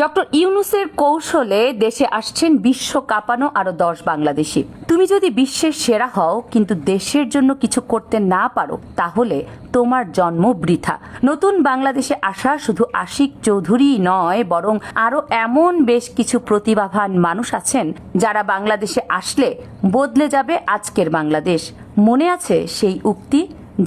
Doctor ইউনূসের কৌশলে দেশে আসছেন বিশ্ব কাঁপানো আরো 10 বাংলাদেশি। তুমি যদি বিশ্বের সেরা হও কিন্তু দেশের জন্য কিছু করতে না পারো তাহলে তোমার জন্ম বৃথা। নতুন বাংলাদেশে আসা শুধু আশিক চৌধুরী নয়, বরং আরো এমন বেশ কিছু প্রতিভাবান মানুষ আছেন যারা বাংলাদেশে আসলে বদলে যাবে আজকের বাংলাদেশ। মনে আছে সেই উক্তি,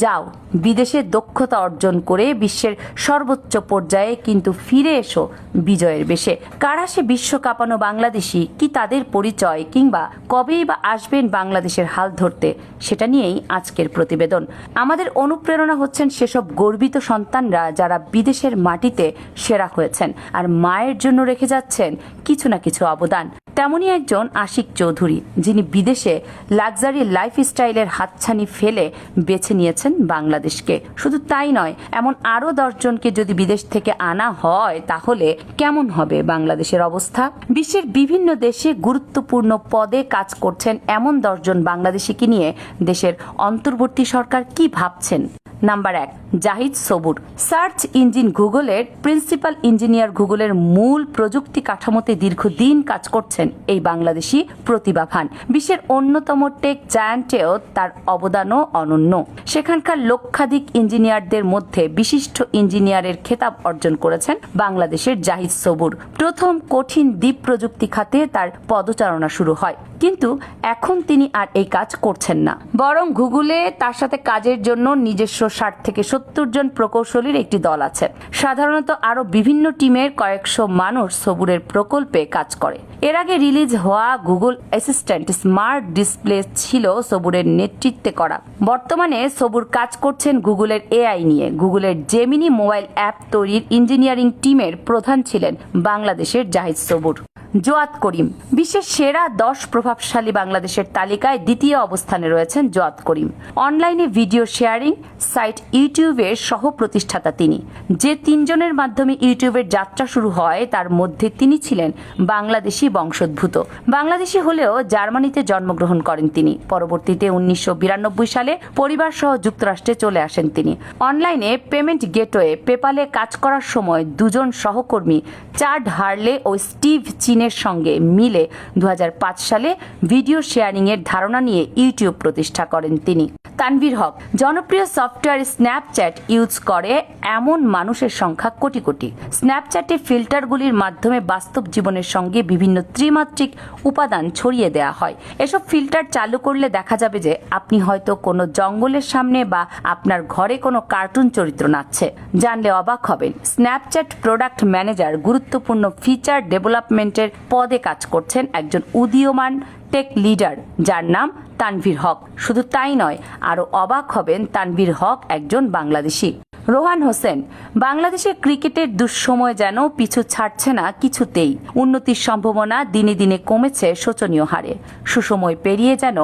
যাও বিদেশে দক্ষতা অর্জন করে বিশ্বের সর্বোচ্চ পর্যায়ে কিন্তু ফিরে এসো বিজয়ের বেশে। কারা সে বিশ্ব কাঁপানো বাংলাদেশি, কি তাদের পরিচয়, কিংবা কবেই বা আসবেন বাংলাদেশের হাল ধরতে, সেটা নিয়েই আজকের প্রতিবেদন। আমাদের অনুপ্রেরণা হচ্ছেন সেসব গর্বিত সন্তানরা যারা বিদেশের মাটিতে সেরা হয়েছেন আর মায়ের জন্য রেখে যাচ্ছেন কিছু না কিছু অবদান। তেমনই একজন আশিক চৌধুরী, যিনি বিদেশে লাক্সারি লাইফস্টাইলের হাতছানি ফেলে বেছে নিয়েছেন বাংলাদেশকে। শুধু তাই নয়, এমন আরো 10 জনকে যদি বিদেশ থেকে আনা হয় তাহলে কেমন হবে বাংলাদেশের অবস্থা। বিশ্বের বিভিন্ন দেশে গুরুত্বপূর্ণ পদে কাজ করছেন এমন 10 জন বাংলাদেশিকে নিয়ে দেশের অন্তর্বর্তী সরকার কি ভাবছেন। নাম্বার 1, জাহিদ সবুর। সার্চ ইঞ্জিন গুগলের প্রিন্সিপাল ইঞ্জিনিয়ার, গুগলের মূল প্রযুক্তি কাঠামোতে দীর্ঘদিন কাজ করছেন এই বাংলাদেশি প্রতিভাবান। বিশ্বের অন্যতম টেক জায়ান্টেও তার অবদানও অনন্য। সেখানকার লক্ষাধিক ইঞ্জিনিয়ারদের মধ্যে বিশিষ্ট ইঞ্জিনিয়ারের খেতাব অর্জন করেছেন বাংলাদেশের জাহিদ সবুর। প্রথম কঠিন দ্বীপ প্রযুক্তি খাতে তার পদচারণা শুরু হয়, কিন্তু এখন তিনি আর এই কাজ করছেন না, বরং গুগলে তার সাথে কাজের জন্য নিজস্ব 60 থেকে 70 জন প্রকৌশলীর একটি দল আছে। সাধারণত আরো বিভিন্ন টিমের কয়েকশো মানুষ সবুরের প্রকল্পে কাজ করে। এর আগে রিলিজ হওয়া গুগল অ্যাসিস্ট্যান্ট স্মার্ট ডিসপ্লে ছিল সবুরের নেতৃত্বে করা। বর্তমানে সবুর কাজ করছেন গুগলের এআই নিয়ে। গুগলের জেমিনি মোবাইল অ্যাপ তৈরির ইঞ্জিনিয়ারিং টিমের প্রধান ছিলেন বাংলাদেশের জাহিদ সবুর। জোয়াদ করিম। বিশ্বের সেরা 10 প্রভাবশালী বাংলাদেশের তালিকায় দ্বিতীয় অবস্থানে রয়েছেন জোয়াদ করিম। অনলাইনে ভিডিও শেয়ারিং সাইট ইউটিউবের সহ প্রতিষ্ঠাতা তিনি। যে 3 জনের মাধ্যমে ইউটিউবের যাত্রা শুরু হয় তার মধ্যে তিনি ছিলেন বাংলাদেশি বংশোদ্ভূত। বাংলাদেশি হলেও জার্মানিতে জন্মগ্রহণ করেন তিনি। পরবর্তীতে 1992 সালে পরিবার সহ যুক্তরাষ্ট্রে চলে আসেন তিনি। অনলাইনে পেমেন্ট গেটওয়ে পেপালে কাজ করার সময় 2 জন সহকর্মী চাড হার্লে ও স্টিভ চীনের সঙ্গে মিলে 2005 সালে ভিডিও শেয়ারিং এর ধারণা নিয়ে ইউটিউব প্রতিষ্ঠা করেন তিনি। তানভীর হক। জনপ্রিয় সফটওয়্যার স্ন্যাপচ্যাট ইউজ করে এমন মানুষের সংখ্যা কোটি কোটি। স্ন্যাপচ্যাটে ফিল্টারগুলির মাধ্যমে বাস্তব জীবনের সঙ্গে বিভিন্ন ত্রিমাত্রিক উপাদান ছড়িয়ে দেওয়া হয়। এসব ফিল্টার চালু করলে দেখা যাবে যে আপনি হয়তো কোনো জঙ্গলের সামনে বা আপনার ঘরে কোনো কার্টুন চরিত্র নাচছে। জানলে অবাক হবেন, স্ন্যাপচ্যাট প্রোডাক্ট ম্যানেজার গুরুত্বপূর্ণ ফিচার ডেভেলপমেন্টের পদে কাজ করছেন একজন উদীয়মান টেক লিডার যার নাম তানভীর হক। শুধু তাই নয়, আরো অবাক হবেন, তানভীর হক একজন বাংলাদেশি। রোহান হোসেন। বাংলাদেশের ক্রিকেটের দুঃসময় যেন পিছু ছাড়ছে না কিছুতেই। উন্নতির সম্ভাবনা দিনে দিনে কমেছে শোচনীয় হারে। সুসময় পেরিয়ে যেন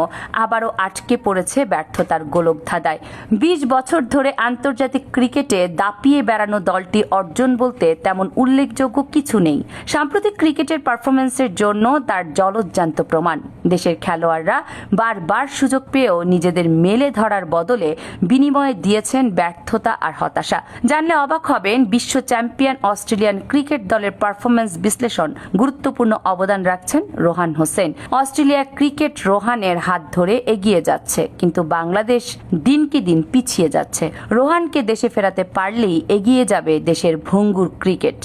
আবারও আটকে পড়েছে ব্যর্থতার গোলকধাঁধায়। 20 বছর ধরে আন্তর্জাতিক ক্রিকেটে দাপিয়ে বেড়ানো দলটি অর্জন বলতে তেমন উল্লেখযোগ্য কিছু নেই। সাম্প্রতিক ক্রিকেটের পারফরমেন্সের জন্য তার জলজ্জান্ত প্রমাণ। দেশের খেলোয়াড়রা বারবার সুযোগ পেয়েও নিজেদের মেলে ধরার বদলে বিনিময়ে দিয়েছেন ব্যর্থতা আর হতাশা। জানলে অবাক হবেন, বিশ্ব চ্যাম্পিয়ন অস্ট্রেলিয়ান ক্রিকেট দলের পারফরমেন্স বিশ্লেষণ গুরুত্বপূর্ণ অবদান রাখছেন রোহান হোসেন। অস্ট্রেলিয়া ক্রিকেট রোহানের হাত ধরে এগিয়ে যাচ্ছে, কিন্তু বাংলাদেশ দিনকে দিন পিছিয়ে যাচ্ছে। রোহানকে দেশে ফেরাতে পারলেই এগিয়ে যাবে দেশের ভঙ্গুর ক্রিকেট।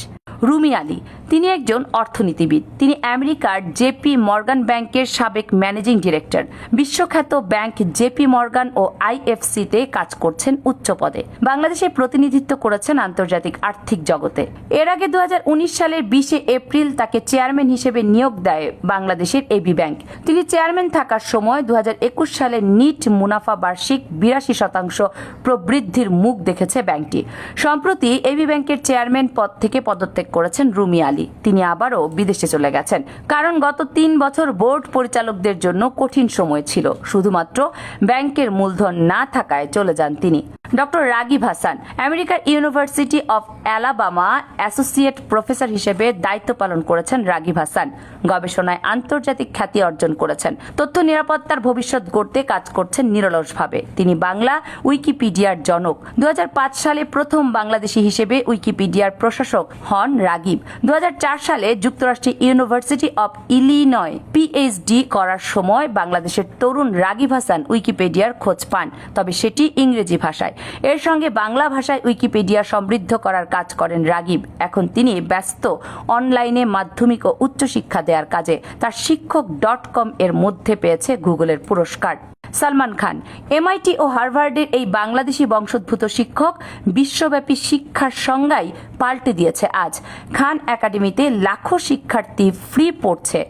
রুমি আলী। তিনি একজন অর্থনীতিবিদ। তিনি আমেরিকার জেপি মর্গান ব্যাংকের সাবেক ম্যানেজিং ডিরেক্টর। বিশ্বখ্যাত ব্যাংক জেপি মর্গান ও আইএফসিতে কাজ করছেন উচ্চ পদে। বাংলাদেশের প্রতিনিধিত্ব করেছেন আন্তর্জাতিক আর্থিক জগতে। এর আগে 2019 সালের 20 এপ্রিল তাকে চেয়ারম্যান হিসেবে নিয়োগ দেয় বাংলাদেশের এবি ব্যাংক। তিনি চেয়ারম্যান থাকার সময় 2021 সালে নিট মুনাফা বার্ষিক 82% প্রবৃদ্ধির মুখ দেখেছে ব্যাংকটি। সম্প্রতি এবি ব্যাংকের চেয়ারম্যান পদ থেকে পদত্যাগ করেছেন রুমি আলী। তিনি আবারও বিদেশে চলে গেছেন, কারণ গত 3 বছর বোর্ড পরিচালকদের জন্য কঠিন সময় ছিল। শুধুমাত্র ব্যাংকের মূলধন না থাকায় চলে যান তিনি। ডক্টর রাগিব হাসান আমেরিকার university of Alabama associate professor হিসেবে দায়িত্ব পালন করেছেন রাগিব হাসান। গবেষণায় আন্তর্জাতিক খ্যাতি অর্জন করেছেন। তথ্য নিরাপত্তার ভবিষ্যৎ গড়তে কাজ করছেন নিরলসভাবে। তিনি বাংলা উইকিপিডিয়ার জনক। 2005 সালে প্রথম বাংলাদেশী হিসেবে উইকিপিডিয়ার প্রশাসক হন রাগিব। 2004 সালে যুক্তরাষ্ট্রের ইউনিভার্সিটি অব ইলিনয় পিএইচডি করার সময় বাংলাদেশের তরুণ রাগিব হাসান উইকিপিডিয়ার খোঁজ পান, তবে সেটি ইংরেজি ভাষায়। এর সঙ্গে বাংলা ভাষায় উইকিপিডিয়া সমৃদ্ধ করার কাজ করেন রাগিব। এখন তিনি ব্যস্ত অনলাইনে মাধ্যমিক ও উচ্চশিক্ষা দেওয়ার কাজে। তার শিক্ষক.com এর মধ্যে পেয়েছে গুগলের পুরস্কার। সালমান খান এমআইটি ও হার্ভার্ডের এই বাংলাদেশি বংশোদ্ভূত শিক্ষক বিশ্বব্যাপী শিক্ষার সংজ্ঞাই পাল্টে দিয়েছে আজ। খান একাডেমিতে লাখো শিক্ষার্থী ফ্রি পড়ছে,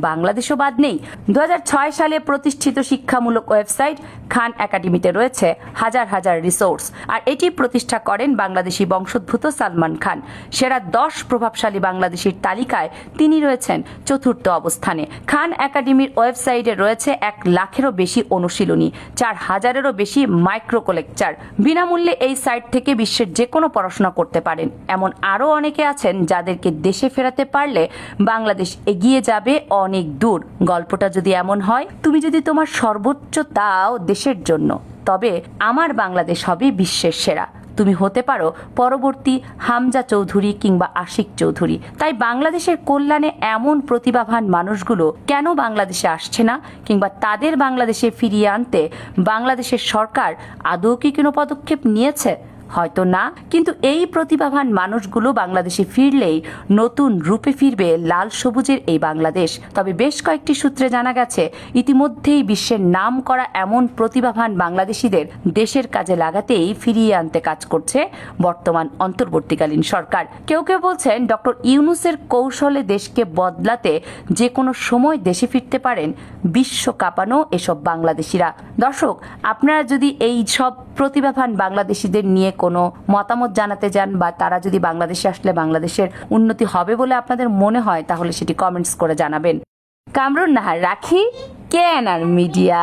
বাংলাদেশও বাদ নেই। 2006 সালে প্রতিষ্ঠিত শিক্ষামূলক ওয়েবসাইট খান একাডেমিতে রয়েছে হাজার হাজার রিসোর্স, আর এটি প্রতিষ্ঠা করেন বাংলাদেশি বংশোদ্ভূত সালমান খান। সেরা 10 প্রভাবশালী বাংলাদেশির তালিকায় তিনি রয়েছেন 4র্থ অবস্থানে। খান একাডেমির ওয়েবসাইটে রয়েছে 1 লাখেরও বেশি অনুশীলনী, 4000-এরও বেশি মাইক্রো লেকচার। বিনামূল্যে এই সাইট থেকে বিশ্বের যে কোনো পড়াশোনা করতে পারেন। এমন আরও অনেকে আছেন যাদেরকে দেশে ফেরাতে পারলে বাংলাদেশ এগিয়ে যাবে অনেক দূর। গল্পটা যদি এমন হয়, তুমি যদি তোমার সর্বোচ্চ দাও দেশের জন্য, তবে আমার বাংলাদেশ হবে বিশ্বের সেরা। তুমি হতে পারো পরবর্তী হামজা চৌধুরী কিংবা আশিক চৌধুরী। তাই বাংলাদেশের কল্যাণে এমন প্রতিভাবান মানুষগুলো কেন বাংলাদেশে আসছে না, কিংবা তাদের বাংলাদেশে ফিরিয়ে আনতে বাংলাদেশের সরকার আদৌ কি কোনো পদক্ষেপ নিয়েছে? হয়তো না, কিন্তু এই প্রতিভাবান মানুষগুলো বাংলাদেশে ফিরলেই নতুন রূপে ফিরবে লাল সবুজের এই বাংলাদেশ। তবে বেশ কয়েকটি সূত্রে জানা গেছে, ইতিমধ্যেই বিশ্বের নাম করা এমন প্রতিভাবান বাংলাদেশিদের দেশের কাজে লাগাতেই ফিরিয়ে আনতে কাজ করছে বর্তমান অন্তর্বর্তীকালীন সরকার। কেউ কেউ বলছেন ডক্টর ইউনূসের কৌশলে দেশকে বদলাতে যে কোনো সময় দেশে ফিরতে পারেন বিশ্ব কাঁপানো এসব বাংলাদেশিরা। দর্শক, আপনারা যদি এই সব প্রতিভাবান বাংলাদেশিদের নিয়ে কোনো মতামত জানাতে চান, বা তারা যদি বাংলাদেশে আসলে বাংলাদেশের উন্নতি হবে বলে আপনাদের মনে হয়, তাহলে সেটি কমেন্টস করে জানাবেন। কামরুন নাহার রাখি, কেএনআর মিডিয়া।